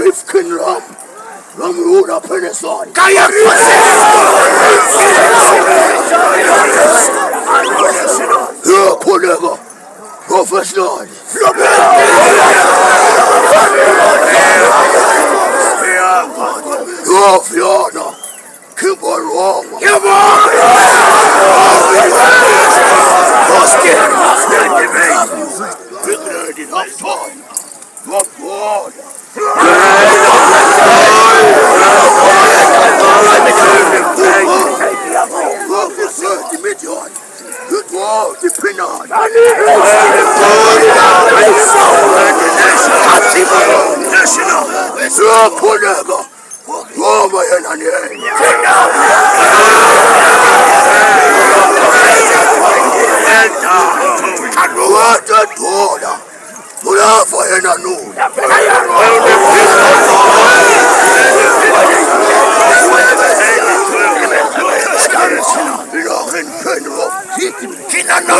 Rifkin Ram. Ramuda Peneson. Here, Kolega. Professor. Your Fiona. Keep on wrong. Keep on! What a